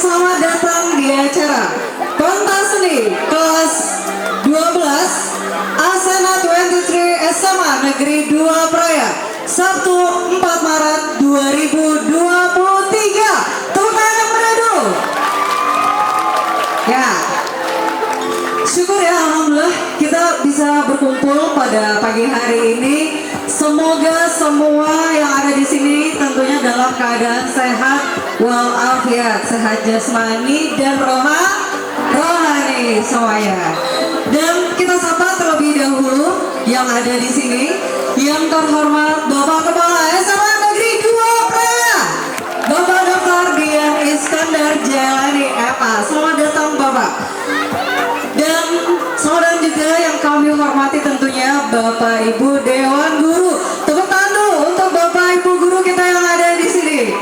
selamat datang di acara pentas seni kelas 12 Asana 23 SMA Negeri 2 Praia, Sabtu 4 Maret 2023. Tepuk tangan yang meriah dulu. Ya, syukur ya, alhamdulillah kita bisa berkumpul pada pagi hari ini. Semoga semua yang ada di sini tentunya dalam keadaan sehat walafiat, sehat jasmani dan rohani semuanya. Dan kita sapa terlebih dahulu yang ada di sini, yang terhormat Bapak Kepala SMA Negeri 2 Praia, Bapak Dr. Dian Iskandar Jailani MA. Selamat datang Bapak. Dan saudara juga yang kami hormati tentunya Bapak Ibu Dewan Guru. Tepuk tangan dulu untuk Bapak Ibu Guru kita yang ada di sini.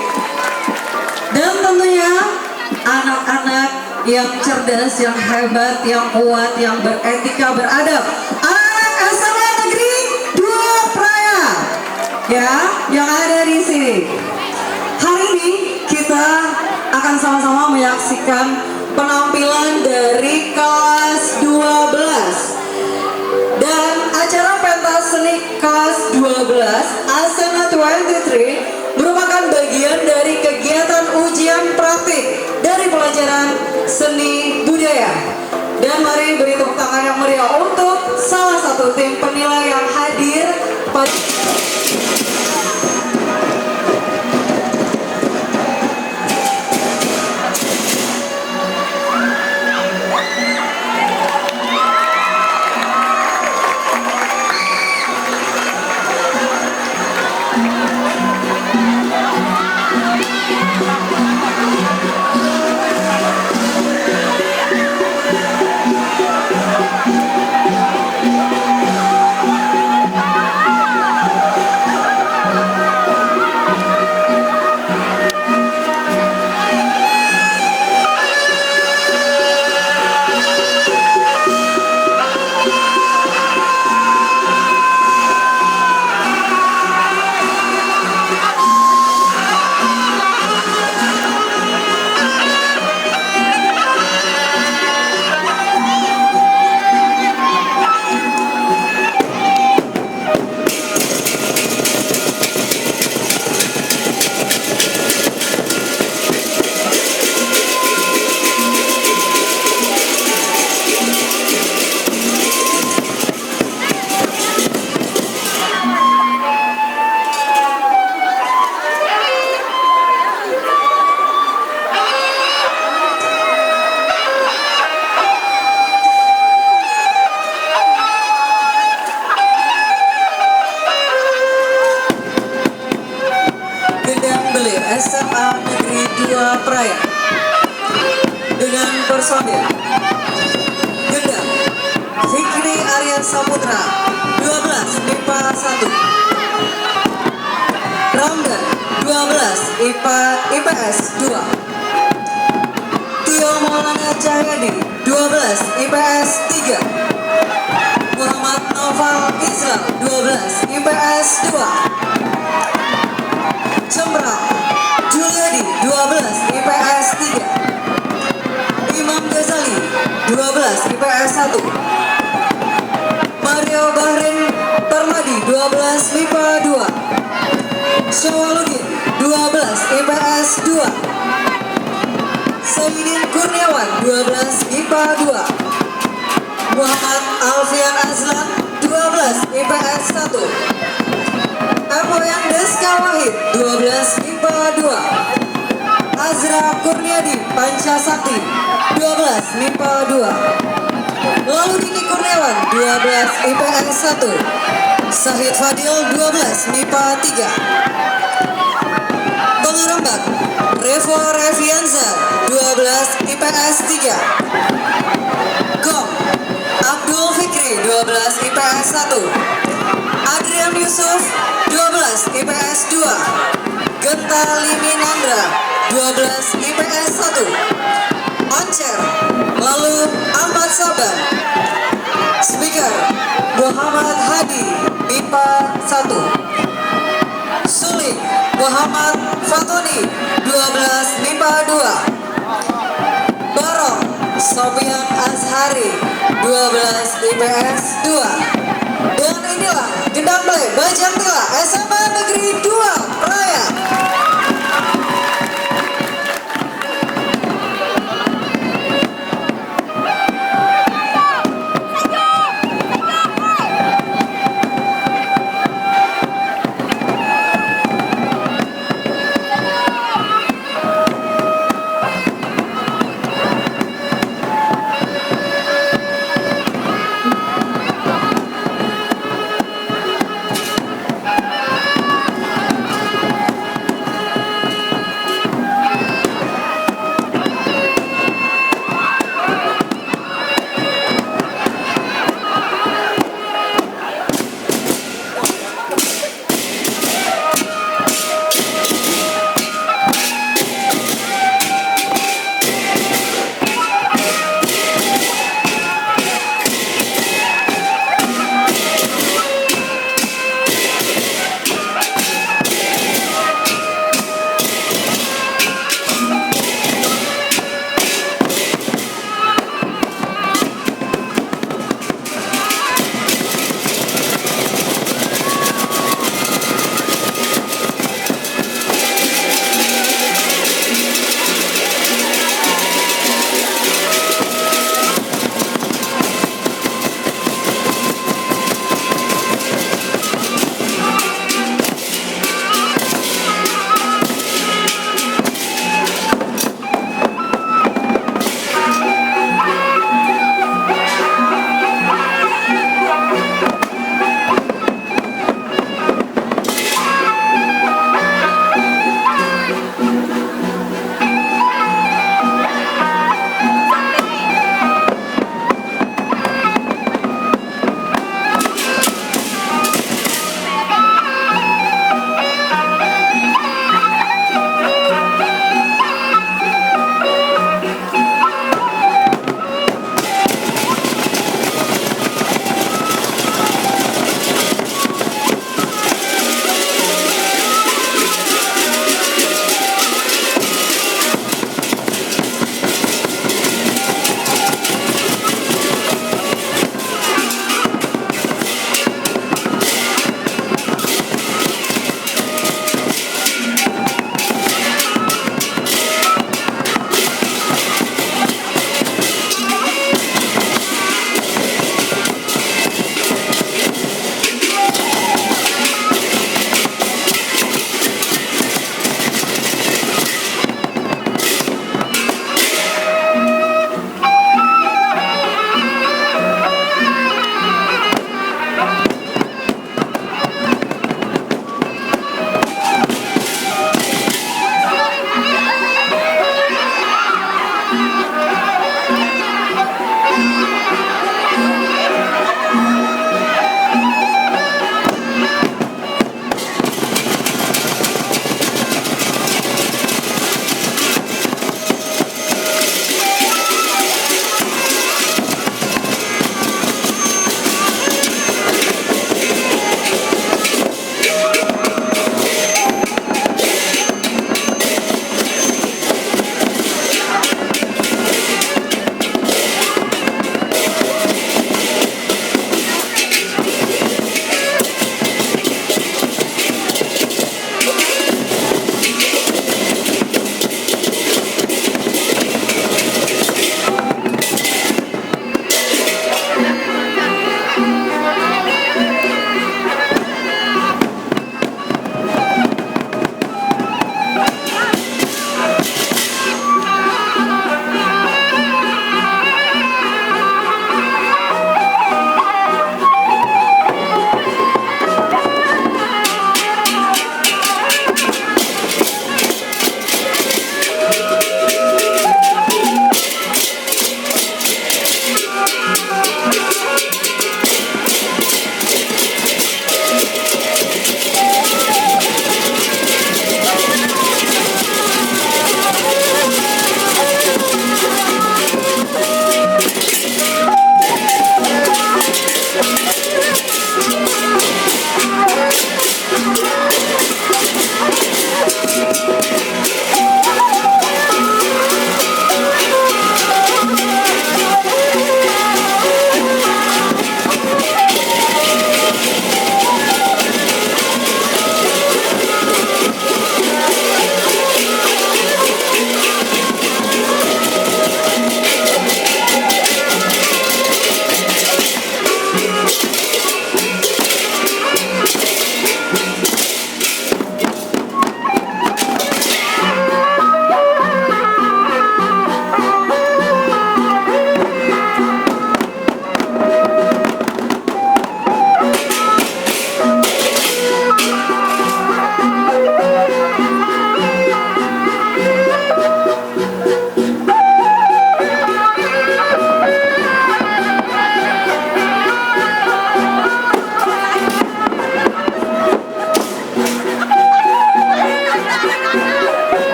Dan tentunya anak-anak yang cerdas, yang hebat, yang kuat, yang beretika, beradab. Anak-anak SMA Negeri 2 Praia. Ya, yang ada di sini. Hari ini kita akan sama-sama menyaksikan penampilan dari kelas 12 dan acara pentas seni kelas 12 Asana 23 merupakan bagian dari kegiatan ujian praktik dari pelajaran seni budaya. Dan mari beri tepuk tangan yang meriah untuk salah satu tim penilai yang hadir pada SMA Negeri 2 Praia dengan personil Gendang Fikri Aryan Saputra 12 IPA 1, Ramdan 12 IPA IPS 2, Tio Maulana Cahyadi 12 IPS 3, Muhammad Noval Islam 12 IPS 2, Cemrang Juliadi 12 IPS 3, Imam Ghazali 12 IPS 1, Mario Bahrin Permadi 12 MIPA 2, Syawaludin 12 IPS 2, Sayyidin Kurniawan 12 IPA 2, Muhammad Alfian Azlan 12 IPS 1, Emoyan Deska Wahid 12 IPA 2, Azra Kurniadi Pancasakti 12 MIPA 2, Lalu Dini Kurniawan 12 IPS 1, Sahid Fadil 12 MIPA 3, Pengerembak Revo Revianza 12 IPS 3, Gom Abdul Fikri 12 IPS 1, Adrian Yusuf 12 IPS 2, Genta Liminandra 12 IPS 1, Oncer lalu Ahmad Sabar, Speaker Muhammad Hadi MIPA 1, Sulik Muhammad Fatoni 12 MIPA 2, Sofian Ashari 12 IPS 2. Dan inilah gendang play Bajantila SMA Negeri 2 Raya.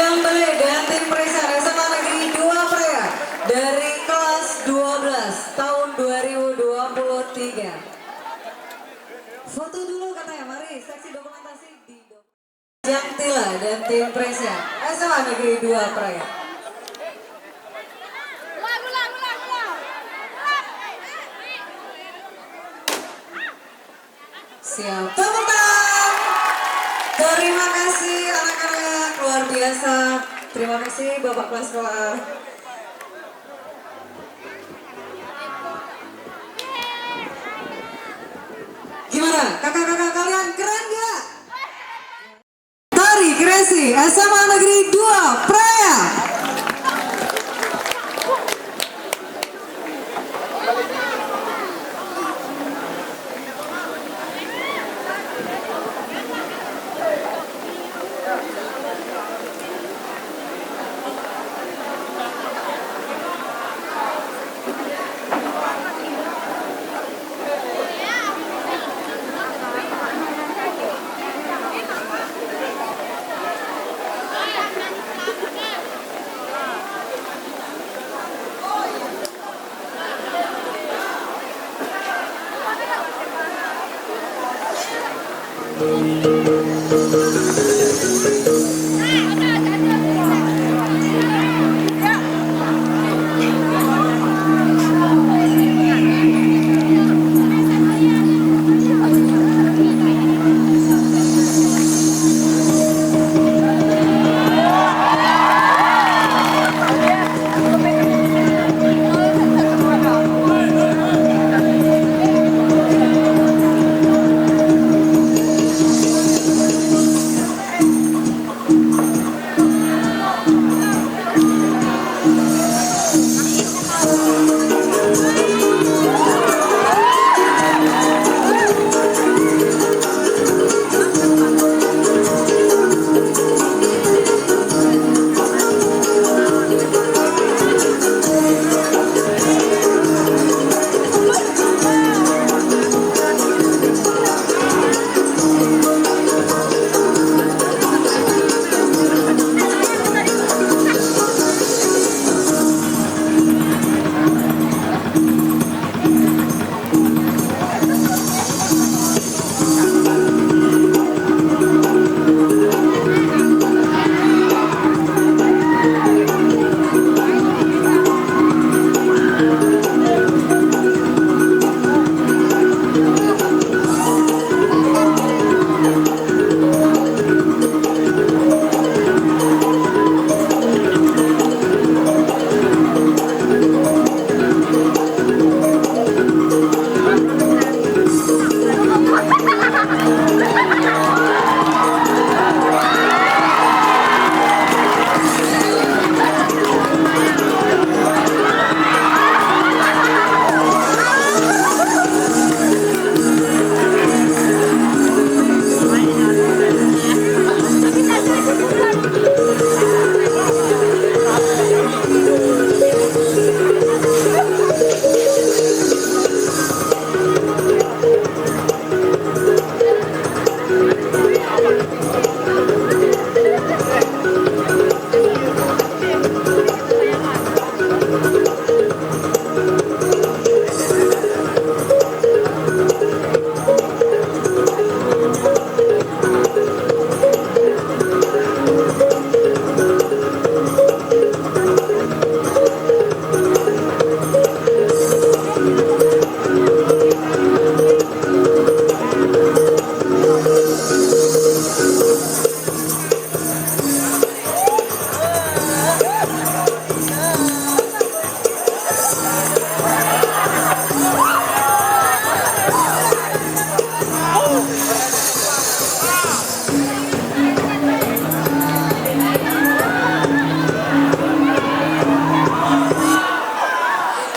kembali dan tim Presa SMA Negeri 2 Prea dari kelas 12 tahun 2023. Foto dulu katanya, mari seksi dokumentasi di Jantila dan tim Presa SMA Negeri 2 Prea. Siap, tepuk tangan. Terima kasih anak-anak, luar biasa. Terima kasih Bapak kelas sekolah. Gimana? Kakak-kakak kalian keren gak? Tari Kreasi SMA Negeri 2 Prea.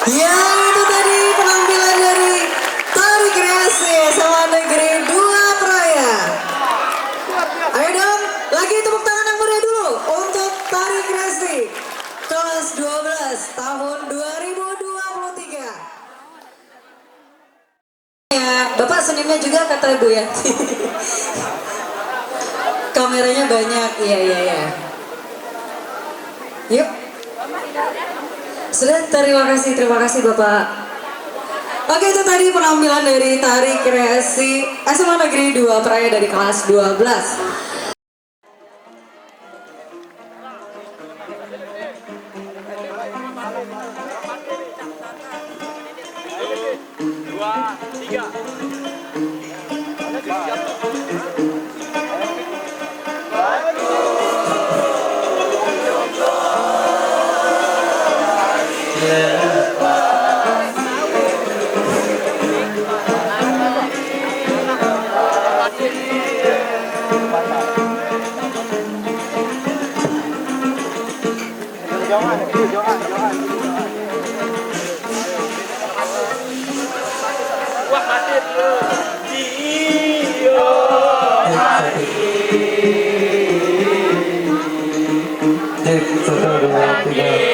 Ya, itu tadi penampilan dari Tari Kreasi SMA Negeri 2 Prea. Ayo dong, lagi tepuk tangan yang meriah dulu untuk Tari Kreasi kelas 12 tahun 2023. Ya, Bapak senyumnya juga kata Ibu ya. Kameranya banyak, iya. Yuk. Sudah, terima kasih Bapak. Oke, itu tadi penampilan dari Tari Kreasi SMA Negeri 2 Praia dari kelas 12. Dua, tiga. Wah, mati dulu. Cek, 1, 2, 3.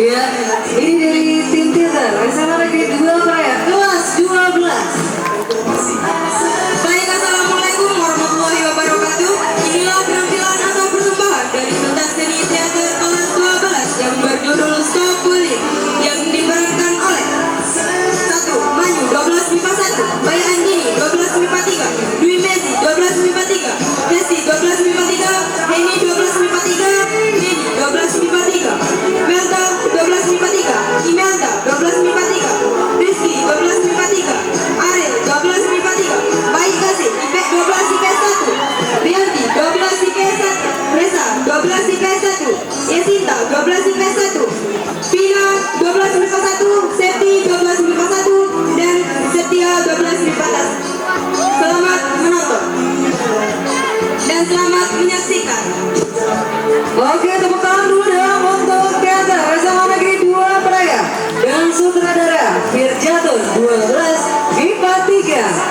Ya, ini dari tim teater SMA Negeri 2 Praia kelas 12. Baik, assalamualaikum warahmatullahi wabarakatuh. Inilah penampilan atau persembahan dari pentas seni teater 12 IPS 1, Yasinta 12 IPS 1, Pina 12 IPS 1, Seti 12 IPS 1, dan Setia 12 IPS 1. Selamat menonton dan selamat menyaksikan. Oke, tepuk tangan dulu dong untuk teater SMA Negeri 2 Praia dan sutradara Firjatun 12 IPA 3.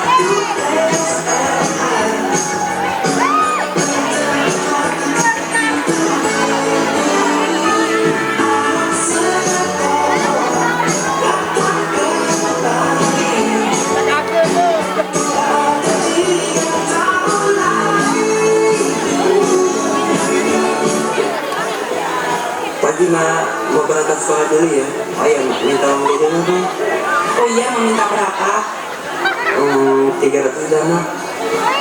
Pagi nak mau berangkat sekolah dulu ya. Ayah minta uang jajan apa? Oh iya, mau minta berapa? 300 dah mak.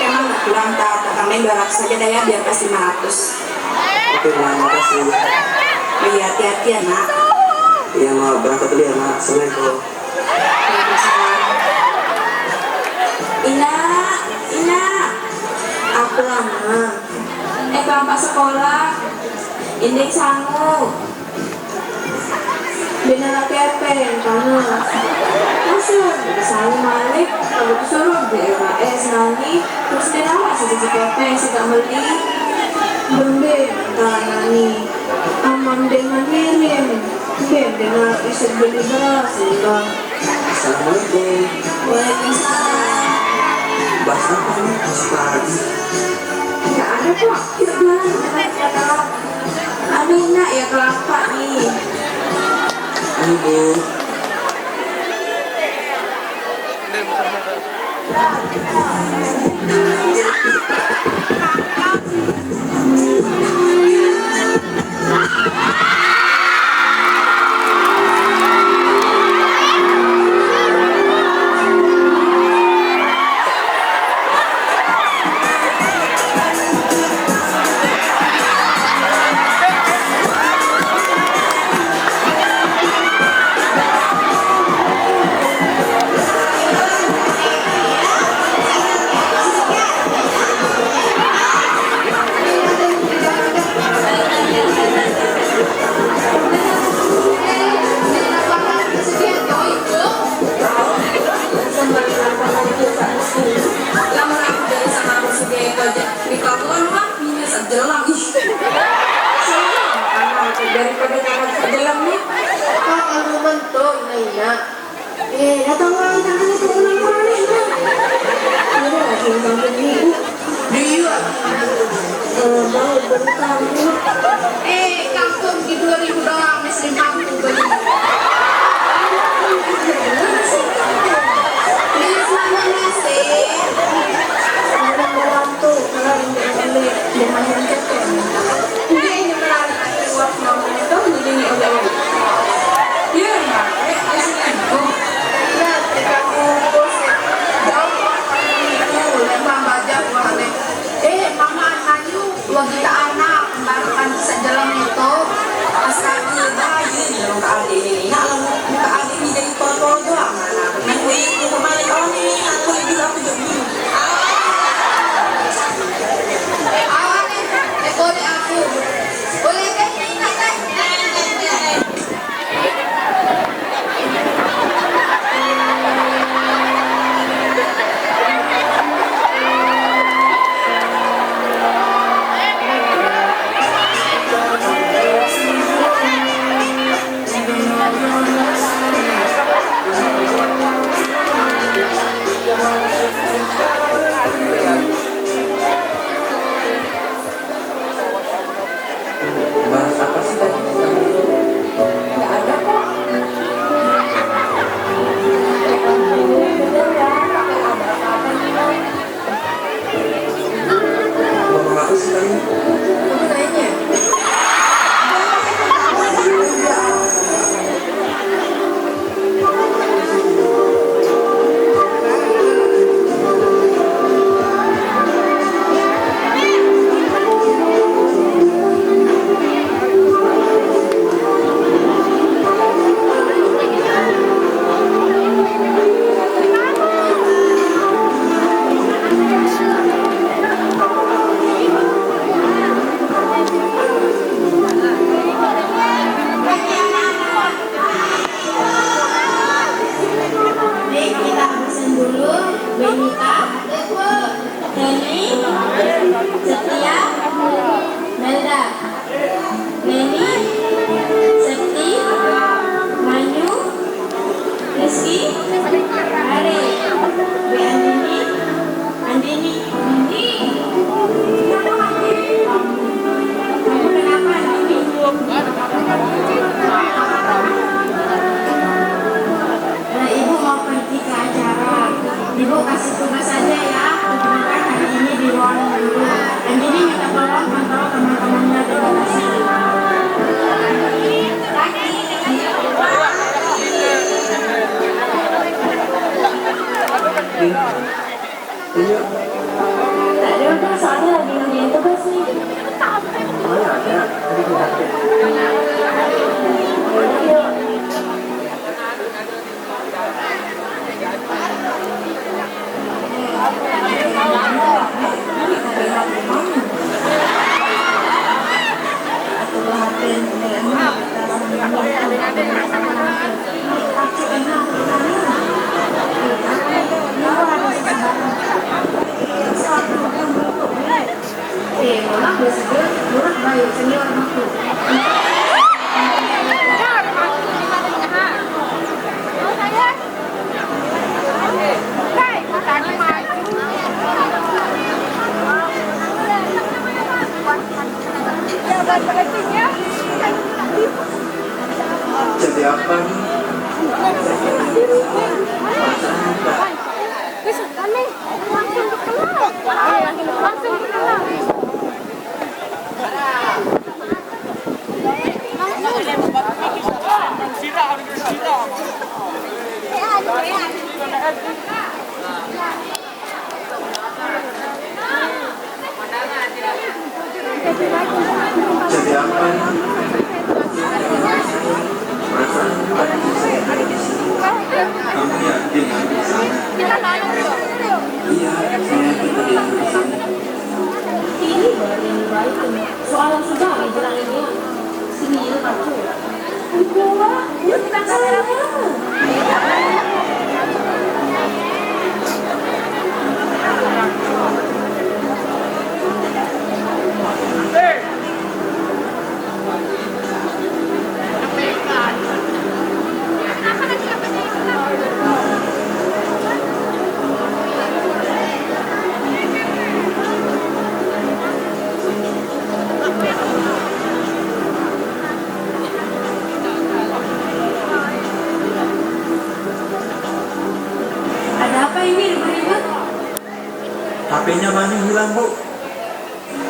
Emang nggak kurang, tak tambahin 200 saja deh ya, biar pas 500. Oke mak, makasih. Oh iya, hati-hati ya nak. Iya mak, berangkat dulu ya mak. Assalamualaikum. Ina, Ina, aku lama. Berangkat sekolah. Ini sanggup. Benar kepen kamu. Masuk, misalnya Malik, kalau disuruh BMAS nani, terus dia nama sih kepen, sih gak beli. Bende, nani, aman dengan ngirim. Dengan isip beli beras, enggak. Assalamualaikum. Waalaikumsalam. Bahas apa nih? Masih pagi. Nggak ada kok, yuk jualan, ada. Ada nak ya kelapa nih. Ini bu. Daripada kakak sejelang nih, kamu bentuk Naina. Datang lagi sampai ke ulang kali. Udah lagi sampai minggu. Dia. Mau bertamu. Kampung di 2000 doang, masih mampu beli. Sama nasi. Ada membantu kalau ini lumayan kecil. Dia ini menarik buat mama itu begini oleh. Iya, Mak. Nah, kamu bos jauh itu lembang baja buat mama maju lagi ke anak kembaran sejalan itu asal bayi dong ke adik ini nak ke adik ini jadi toto doang mana nanti itu kembali orang ini aku bilang aku jadi awalnya ekor Malah biasanya murah baik senior aku. Jadi apa nih? Langsung dikenal. Jadi apa nih? Kamu yakin ada di sana? Iya, saya yakin ada yang di sana. Ini baru yang baik ini. Soalan sudah bilang ini. Sini ya aku. Enggak, ini bukan saya. Ada apa ini ribut-ribut? HP-nya mana yang hilang, Bu?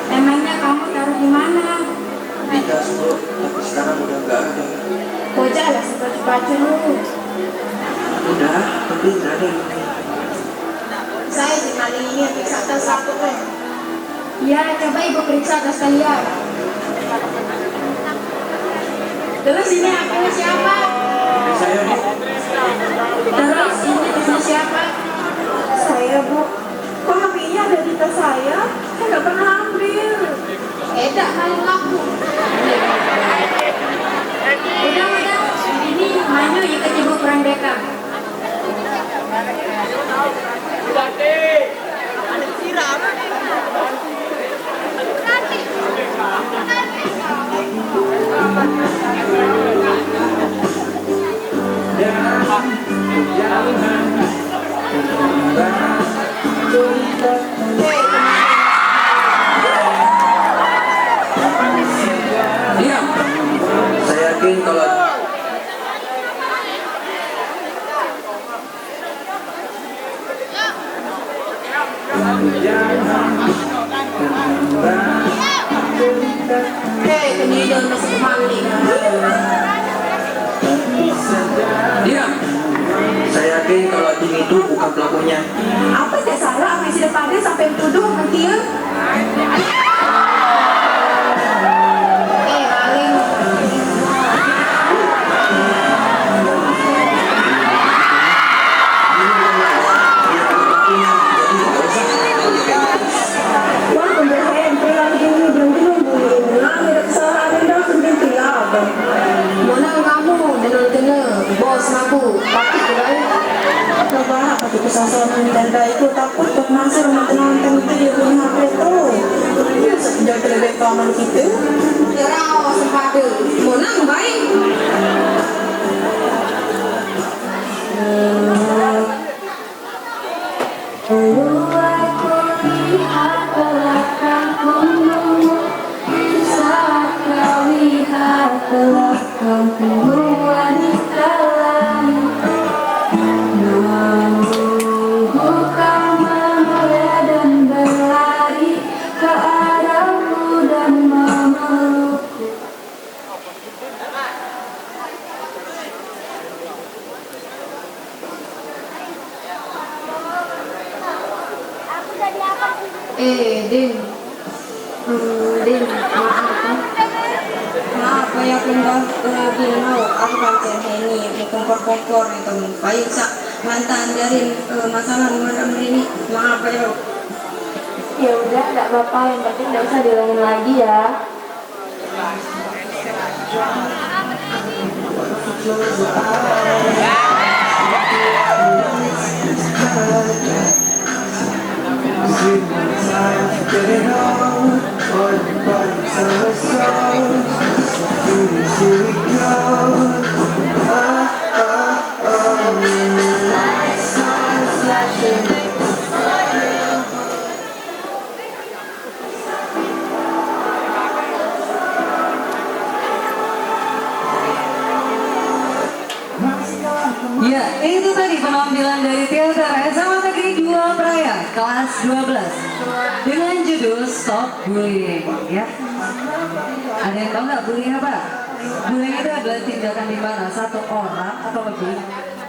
Emangnya kamu taruh di mana? Di tas, Bu. Tapi sekarang udah nggak ada. Bocah lah sepatu-sepatu lu. Udah, tapi nggak ada ini. Saya si maling ini periksa tas satu kan. Ya, coba ibu periksa tas kalian. Terus ini akunnya siapa? Ini saya, Bu. Terus ini tasnya siapa? Saya, Bu. Kok HP-nya ada di tas saya? Saya nggak pernah ambil. Edak maling aku. Udah. Ini maju ikut ibu kurang deka. Diam. Saya yakin kalau Ini jangan masuk maling. diam. Saya yakin kalau Tim itu bukan pelakunya. Apa tidak salah apa isi depannya sampai tuduh mentir? Maling. Wah, pemberian pelan ini belum dilumpuhin. Nah, ada kesalahan dah kemudian tiap. Mana kamu dengar bos aku takut kan? Coba apa tuh kesalahan tenda itu takut untuk masuk rumah nonton itu dia punya HP itu. Ya sudah terlebih keamanan kita. Ya awas pada. Mana baik. Aku lihat belakangmu saat kau lihat belakangmu wanita lain. Nunggu kau menoleh dan berlari ke arahku dan memelukku. Din. Din, maaf ya pindah ke Binau. Aku pancen ini di kompor-kompor itu. Baik sak mantan dari masalah nomor ini. Maaf ya. Ya udah, enggak apa-apa. Yang penting enggak usah diulangin lagi ya. Getting on Ya, itu tadi penampilan dari teater SMA Negeri 2 Praya kelas 12 dengan judul Stop Bullying. Ya, ada yang tahu nggak bullying apa? Bullying itu adalah tindakan di mana satu orang atau lebih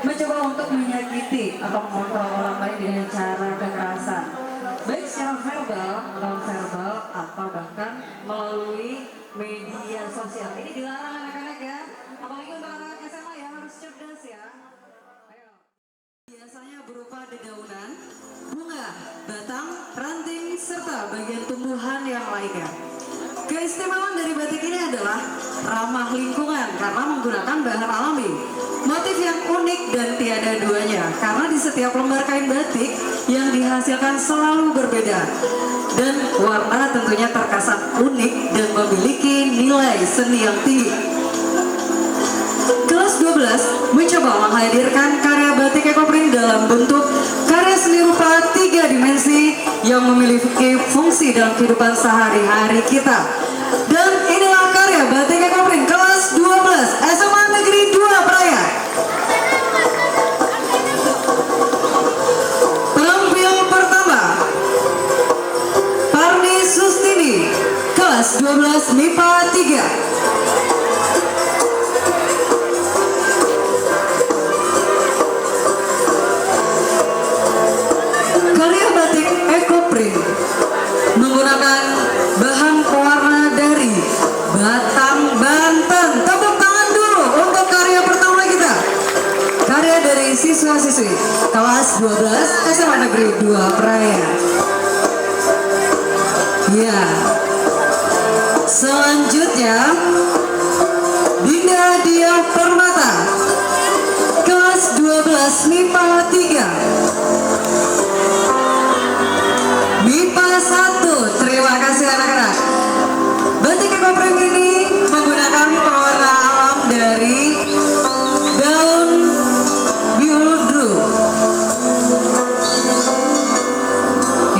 mencoba untuk menyakiti atau mengontrol orang lain dengan cara kekerasan, baik secara verbal, non-verbal, atau bahkan melalui media sosial. Ini dilarang anak-anak ya, apalagi untuk anak SMA ya, harus cerdas ya. Ayo. Biasanya berupa dedaunan, bunga, batang, ranting, serta bagian tumbuhan yang lainnya. Keistimewaan dari batik ini adalah ramah lingkungan karena menggunakan bahan alami. Motif yang unik dan tiada duanya karena di setiap lembar kain batik yang dihasilkan selalu berbeda. Dan warna tentunya terkesan unik dan memiliki nilai seni yang tinggi. Kelas 12 mencoba menghadirkan karya batik ekoprint dalam bentuk karya seni rupa 3 dimensi yang memiliki fungsi dalam kehidupan sehari-hari kita. Dan inilah karya batik ekoprint kelas 12 SMA Negeri 2 Praya. Penampil pertama, Parni Sustini, kelas 12 MIPA 3. Karya batik ekoprint menggunakan bahan pewarna dari Batang, Banten. Tepuk tangan dulu untuk karya pertama kita. Karya dari siswa-siswi kelas 12 SMA Negeri 2 Praya. Ya. Selanjutnya Dinda Dia Permata, kelas 12 MIPA 3. MIPA 1, terima kasih anak-anak. Batik ekoprint ini menggunakan pewarna alam dari daun bioludru.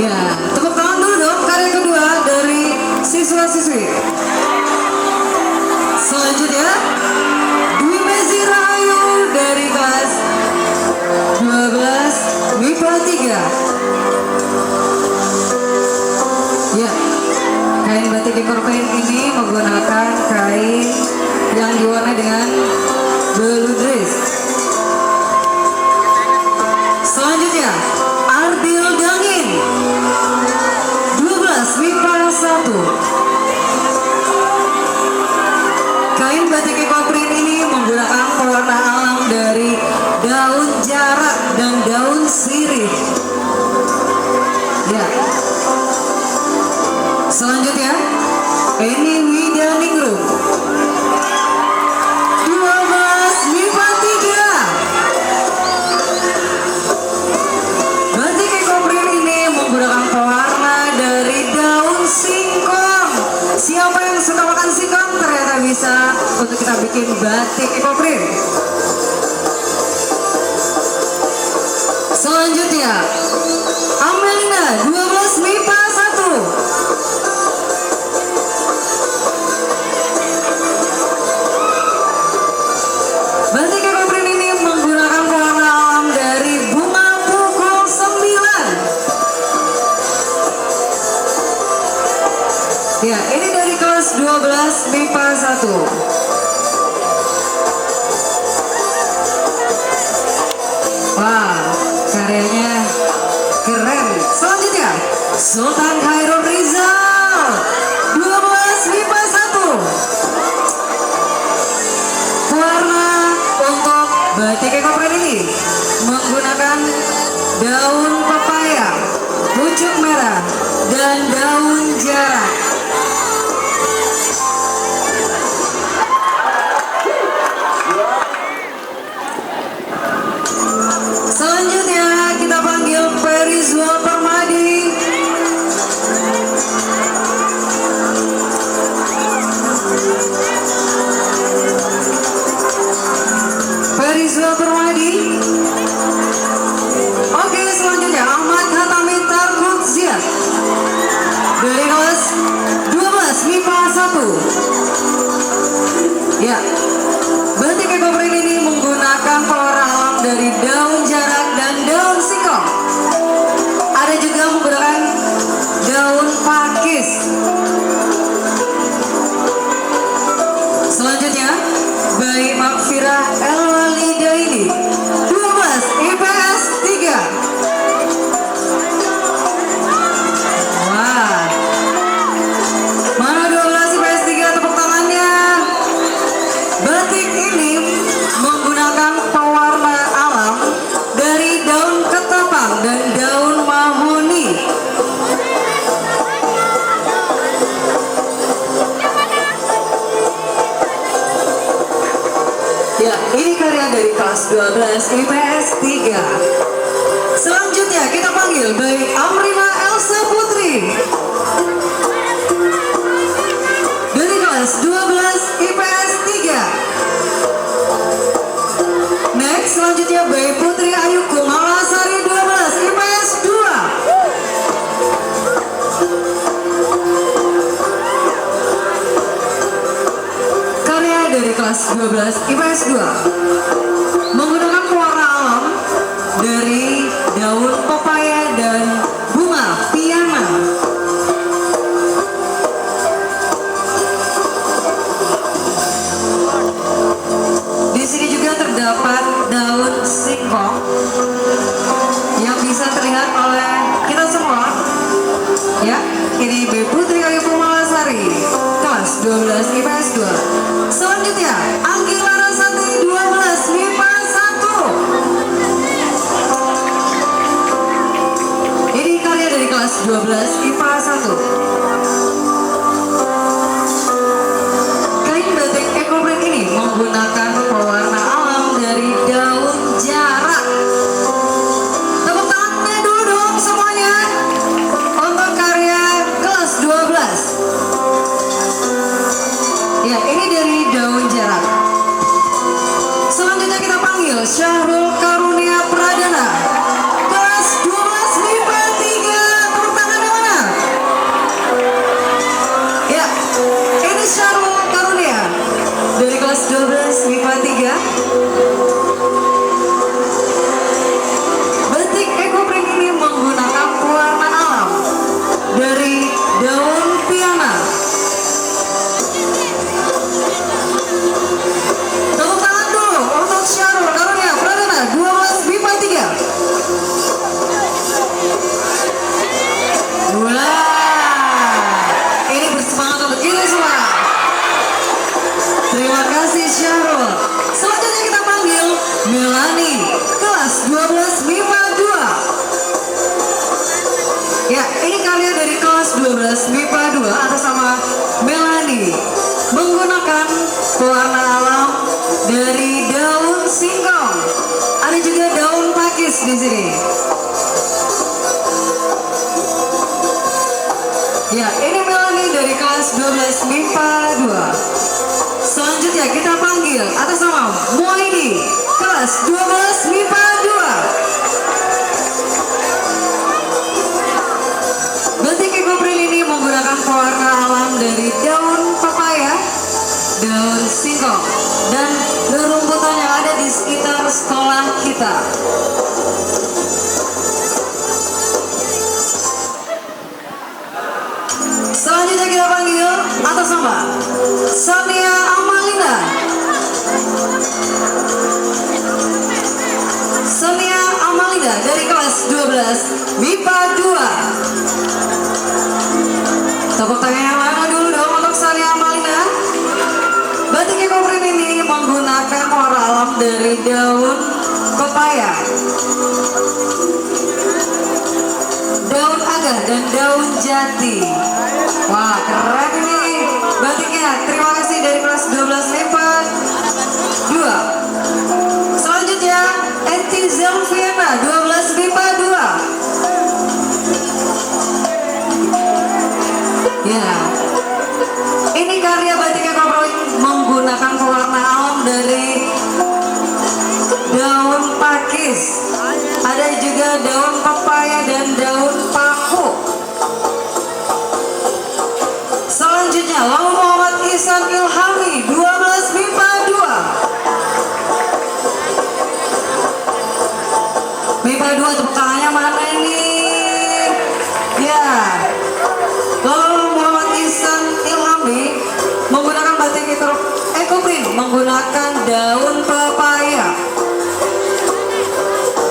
Ya, tepuk tangan dulu dong karya kedua dari siswa-siswi. Selanjutnya Dwi Mezi Rahayu dari kelas 12 MIPA 3. Ya, kain batik ekoprint ini menggunakan kain yang diwarnai dengan beludris. Selanjutnya, Ardil Dangin, 12 MIPA 1. Kain batik ekoprint ini menggunakan pewarna alam dari daun jarak dan daun sirih. Ya. Selanjutnya, Eni Widaningrum, 12 MIPA 3. Batik ekoprint ini menggunakan pewarna dari daun singkong. Siapa yang suka makan singkong ternyata bisa untuk kita bikin batik ekoprint. Selanjutnya, Amelina, 12 MIPA 1. Batik ekoprint ini menggunakan pewarna alam dari bunga pukul 9. Ya, ini dari kelas 12 MIPA 1. Wah, karyanya keren. Selanjutnya, Sultan Khairul Rizal, 12 MIPA 1. Warna untuk batik ekoprint ini menggunakan daun pepaya, pucuk merah, dan daun jarak. Selanjutnya kita panggil Perizwa Permadi, Ya, batik ekoprint ini menggunakan pewarna alam dari daun jarak dan daun singkong. Ada juga menggunakan daun pakis. Selanjutnya, Bayi Makfirah El Walidaini 12 IPS 3. Wah, mana 12 IPS 3, tepuk tangannya. Batik ini menggunakan pewarna alam dari daun ketapang dan daun mahoni. Ya, ini karya dari kelas 12 IPS 3. Selanjutnya kita panggil Baik Amrina Elsa Putri dari kelas 12 IPS 3. Next, selanjutnya Baik Putri Ayu Kumalasari 12 IPS 2. Karya dari kelas 12 IPS 2 menggunakan pewarna alam dari daun pepaya dan bunga piana. Di sini juga terdapat daun singkong yang bisa terlihat oleh kita semua. Ya, ini Bayi Putri Ayu Kumalasari kelas 12 IPS 2. Selanjutnya, Anggi Larasati 12 MIPA 1. Ini karya dari kelas 12 IPA 1. Kain batik ekoprint ini menggunakan pewarna alam dari daun jarak. Tepuk tangannya dulu dong semuanya untuk karya kelas 12. Ya, ini dari daun jarak. Selanjutnya kita panggil Syahrul Karunia Pradana kelas 12 MIPA 3. Tepuk tangannya mana? Ya, ini Syahrul Karunia dari kelas 12 MIPA 3. Batik ekoprint ini menggunakan pewarna alam dari daun piana. Tepuk tangan dulu untuk Syahrul Karunia Pradana 12 MIPA 3. Wah, ini bersemangat untuk kita semua. Terima kasih Syahrul. Selanjutnya kita panggil Melani kelas 12 MIPA 2. Ya, ini karya dari kelas 12 MIPA 2 atas nama Melani menggunakan pewarna alam dari daun singkong. Ada juga daun pakis di sini. Ya, ini Melani dari kelas 12 MIPA 2. Selanjutnya kita panggil atas nama Moini kelas 12 MIPA 2. Batik ekoprint ini menggunakan pewarna alam dari daun pepaya, daun singkong, dan rumputan yang ada di sekitar sekolah kita. Selanjutnya kita panggil atas nama Sania Amalina. Sania Amalina dari kelas 12 MIPA 2. Tepuk tangan yang mana dulu dong untuk Sania Amalina. Batik ekoprint ini menggunakan warna alam dari daun pepaya, daun agar dan daun jati. Wah, keren ini batiknya. Terima kasih dari kelas 12 MIPA 2. Selanjutnya Enti Zelviana 12 MIPA 2. Ya, ini karya batik ekoprint menggunakan pewarna alam dari daun pakis. Ada juga daun pepaya dan daun paku. Selanjutnya Lalu Muhammad Ihsan Ilhami 12 MIPA 2. MIPA 2 tepuk tangannya mana ini? Ya. Lalu Muhammad Ihsan Ilhami menggunakan batik ekoprint menggunakan daun pepaya.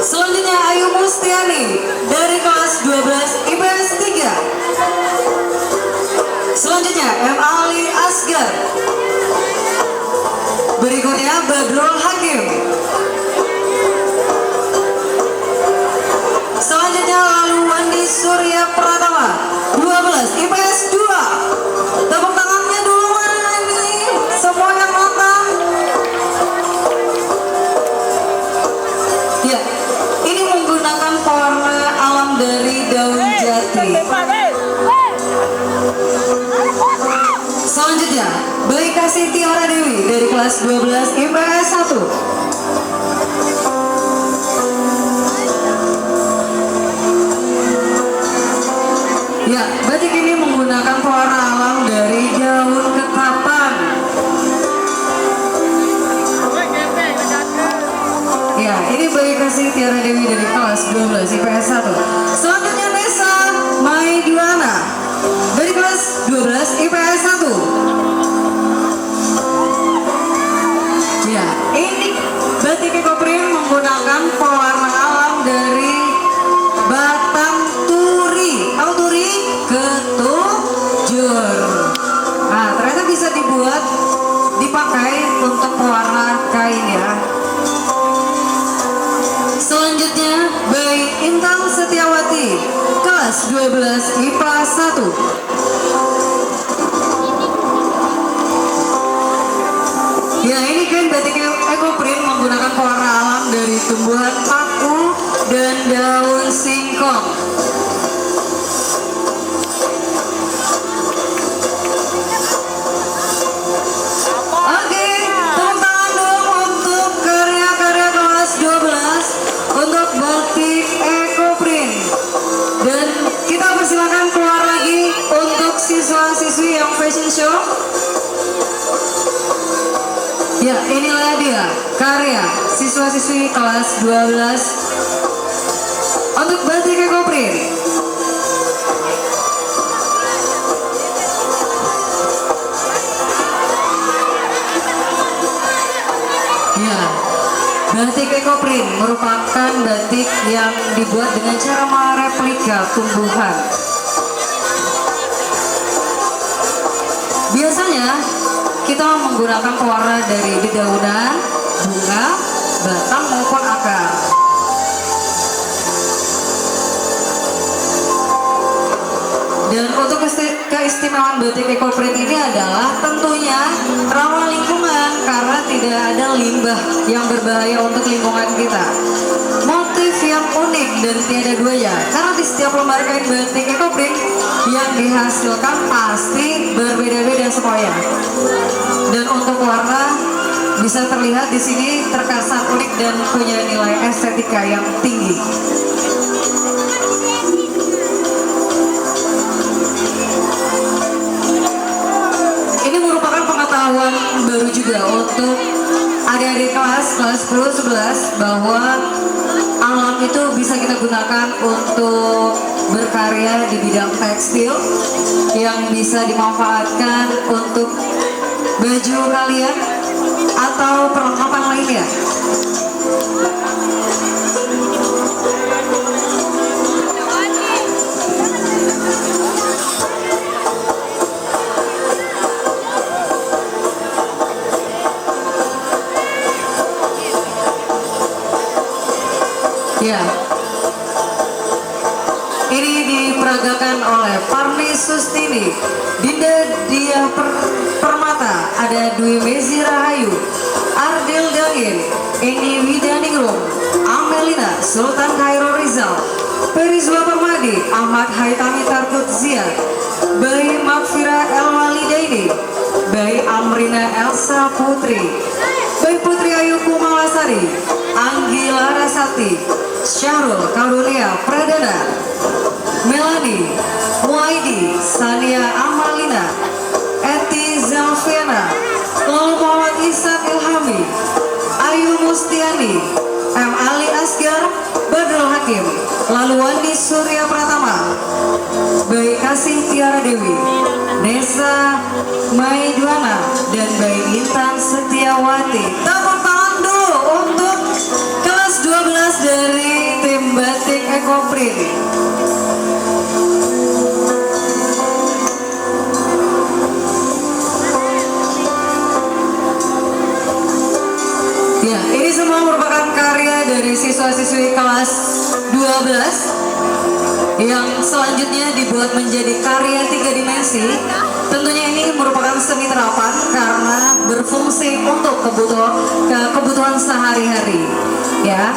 Selanjutnya Ayu Mustiani dari kelas 12 IPS 3. Selanjutnya M. Ali Asgar. Berikutnya Badrul Hakim. Selanjutnya lalu Wandi Surya Pratama 12 IPS 2. Tepuk tangannya dulu mana ini? Semua yang nonton. Ya, ini menggunakan pewarna alam dari daun jati. Selanjutnya, Bayi Kasih Tiara Dewi dari kelas 12 IPS 1. Ya, batik ini menggunakan pewarna alam dari daun ketapan. Ya, ini Bayi Kasih Tiara Dewi dari kelas 12 IPS 1. Selanjutnya Nesa Mai Diwana dari kelas 12 IPS 1. Ya, ini batik ekoprint menggunakan pewarna alam dari batang turi. Tahu turi? Ketujur. Nah, ternyata bisa dipakai untuk pewarna kain ya. Selanjutnya Bayi Intan Setiawati kelas 12 IPA 1. Ya, ini kan batik ekoprint menggunakan pewarna alam dari tumbuhan paku dan daun singkong. Oke, tepuk tangan dong untuk karya-karya kelas 12 untuk batik ekoprint. Dan kita persilakan keluar lagi untuk siswa-siswi yang fashion show. Ya, inilah dia karya siswa-siswi kelas 12 untuk batik ekoprint. Ya, batik ekoprint merupakan batik yang dibuat dengan cara mereplika tumbuhan. Biasanya kita menggunakan pewarna dari dedaunan, bunga, batang maupun akar. Dan untuk keistimewaan batik ekoprint ini adalah tentunya ramah lingkungan karena tidak ada limbah yang berbahaya untuk lingkungan kita. Motif yang unik dan tiada duanya karena di setiap lembar kain batik ekoprint yang dihasilkan pasti berbeda-beda semuanya. Dan untuk warna bisa terlihat di sini terkesan unik dan punya nilai estetika yang tinggi. Ini merupakan pengetahuan baru juga untuk adik-adik kelas 10-11 bahwa alam itu bisa kita gunakan untuk berkarya di bidang tekstil yang bisa dimanfaatkan untuk baju kalian atau perlengkapan lainnya. Ya, ini diperagakan oleh Parmi Sustini, Dinda Dia Permata, ada Dwi Mezi Rahayu, Ardil Gangin, Eni Widaningrum, Amelina, Sultan Khairul Rizal, Perizwa Permadi, Ahmad Haitami Tarkut Ziad, Bayi Makfira El Walidaini, Bayi Amrina Elsa Putri, Bayi Putri Ayu Kumalasari, Anggi Larasati, Syahrul Karunia Pradana, Melani, Muaidi, Sania Amalina, Eti Zalfiana, Suryani, M. Ali Asgar, Badrul Hakim, lalu Wandi Surya Pratama, Bayi Kasih Tiara Dewi, Nesa Maiduana, dan Bayi Intan Setiawati. Tepuk tangan dulu untuk kelas 12 dari tim Batik Ekoprint. Ya, ini semua merupakan karya dari siswa-siswi kelas 12 yang selanjutnya dibuat menjadi karya 3 dimensi. Tentunya ini merupakan seni terapan karena berfungsi untuk kebutuhan sehari-hari. Ya.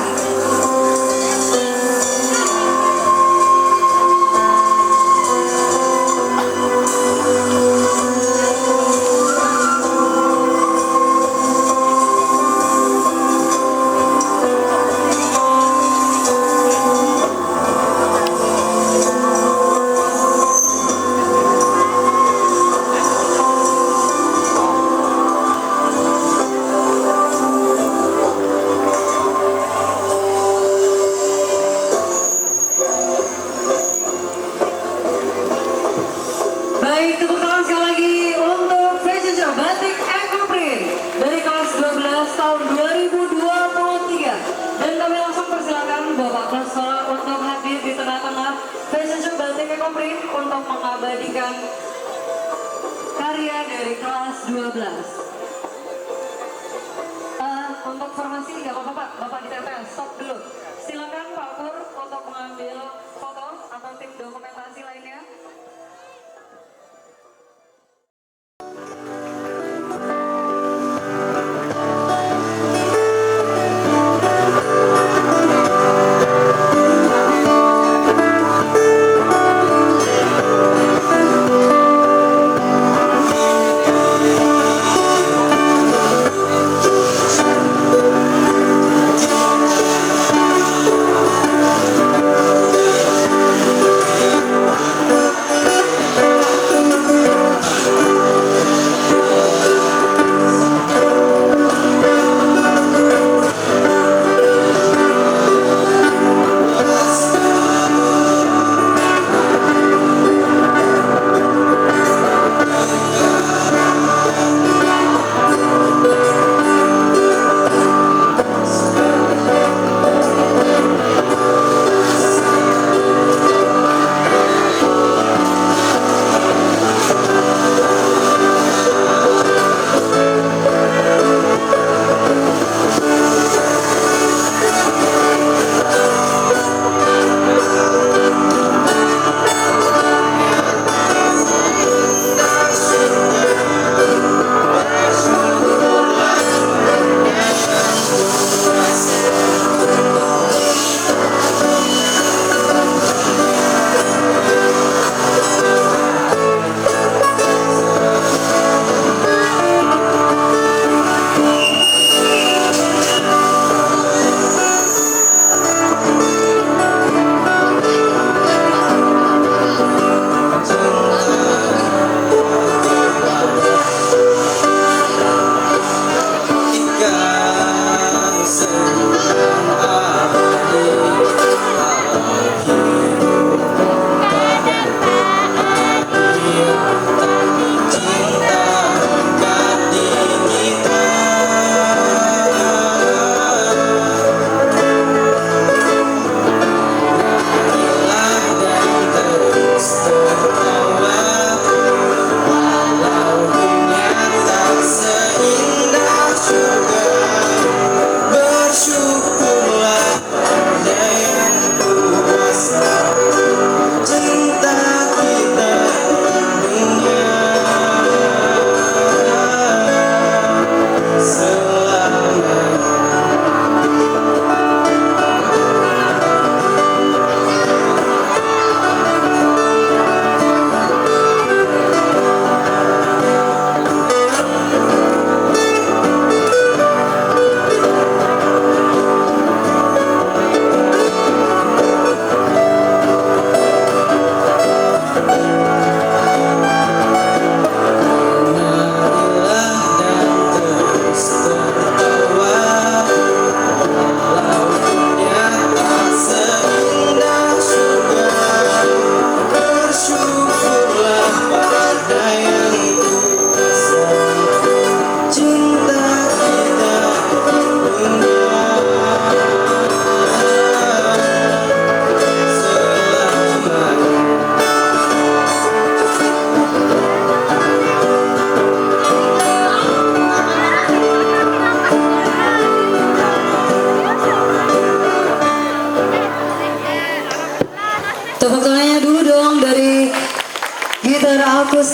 Baik, tepuk tangan sekali lagi untuk fashion show Batik Ekoprint dari kelas 12 tahun 2023. Dan kami langsung persilakan Bapak Kepala Sekolah untuk hadir di tengah-tengah fashion show Batik Ekoprint untuk mengabadikan karya dari kelas 12. Untuk formasi nggak apa-apa Pak, Bapak ditempel, stop dulu. Silakan Pak Pur untuk mengambil foto atau tim dokumentasi lainnya.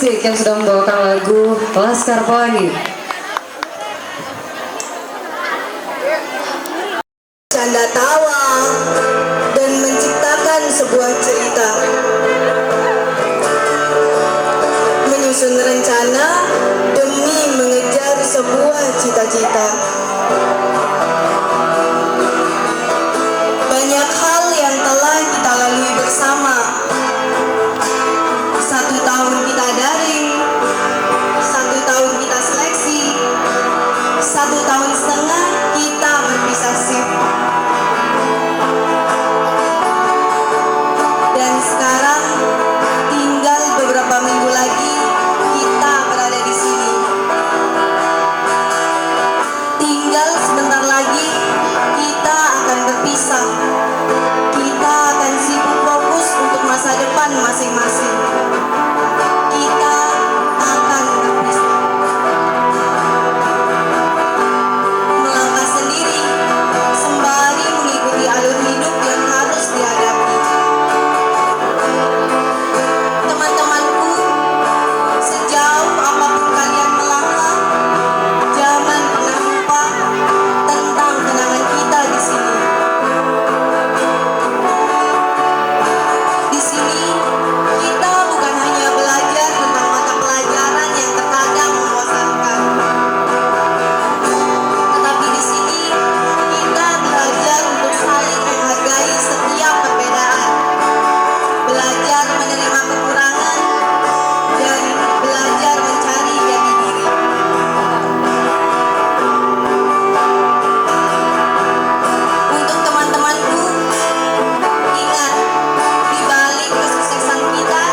Musik yang sudah membawakan lagu Laskar Pelangi. Canda tawa dan menciptakan sebuah cerita, menyusun rencana demi mengejar sebuah cita-cita. Banyak hal yang telah kita lalui bersama. 1 tahun kita daring, 1 tahun kita seleksi, 1,5 tahun kita berpisah shift. Dan sekarang tinggal beberapa minggu lagi kita berada di sini. Tinggal sebentar lagi kita akan berpisah. Kita akan sibuk fokus untuk masa depan masing-masing. Kita akan berpisah. Melangkah sendiri sembari mengikuti alur hidup yang harus dihadapi. Teman-temanku, sejauh apapun kalian melangkah, jangan pernah lupa tentang kenangan kita di sini. Di sini kita bukan hanya belajar tentang mata pelajaran yang terkadang membosankan, tetapi di sini kita belajar untuk saling menghargai setiap perbedaan, belajar menerima kekurangan, dan belajar mencari jati diri. Untuk teman-temanku, ingat, di balik kesuksesan kita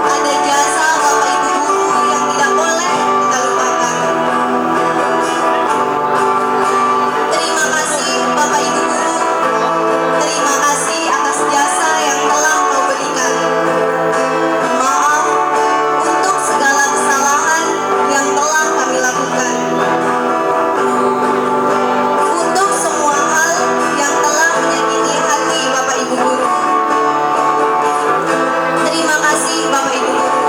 ada jasa Bapak Ibu guru yang tidak boleh kita lupakan. Terima kasih Bapak Ibu guru. Terima kasih atas jasa yang telah kau berikan. Maaf untuk segala kesalahan yang telah kami lakukan. Untuk semua hal yang telah menyakiti hati Bapak Ibu guru. Terima kasih Bapak Ibu guru.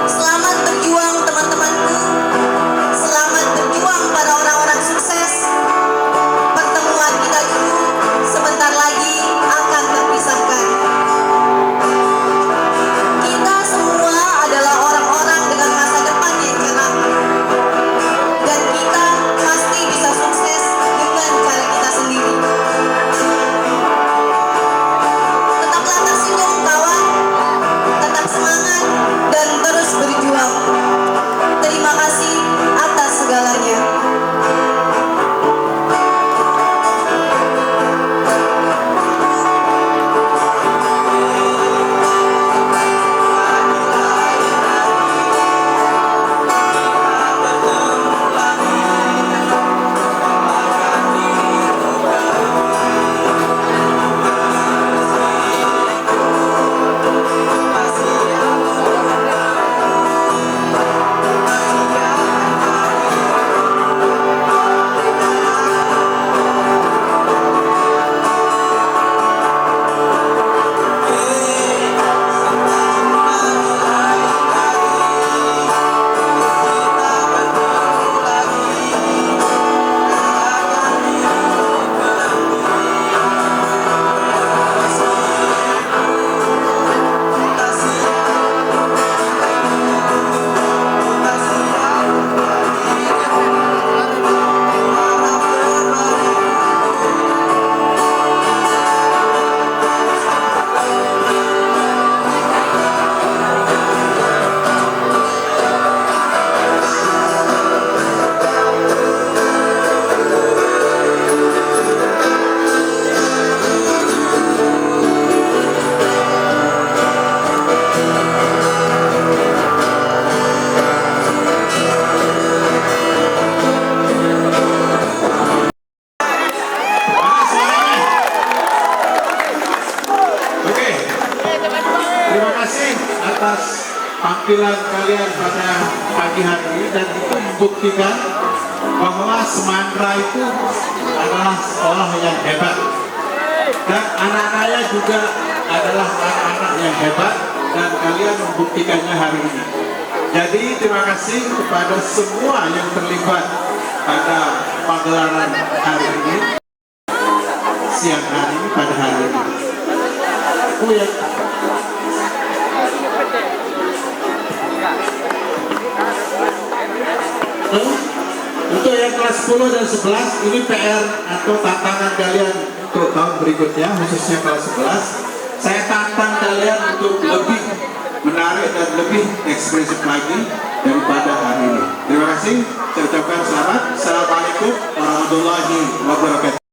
Selamat berjuang teman-temanku. Selamat berjuang para orang-orang sukses. Pertemuan kita dulu sebentar lagi akan terpisahkan. Kita semua adalah orang-orang dengan masa depan yang cerah. Dan kita pasti bisa sukses dengan cara kita sendiri. Tetaplah tersenyum kawan. Tetap semangat dan terus berjuang. Terima kasih atas segalanya. Oke, terima kasih atas tampilan kalian pada pagi hari ini, dan itu membuktikan bahwa Semandra itu adalah sekolah yang hebat. Dan anak-anaknya juga adalah anak-anak yang hebat dan kalian membuktikannya hari ini. Jadi terima kasih kepada semua yang terlibat pada pagelaran hari ini, siang hari ini, pada hari ini. Oh ya. Untuk yang kelas 10 dan 11 ini PR atau tantangan kalian untuk tahun berikutnya, khususnya kelas 11. Saya tantang kalian untuk lebih menarik dan lebih ekspresif lagi daripada hari ini. Terima kasih. Saya ucapkan selamat. Assalamualaikum warahmatullahi wabarakatuh.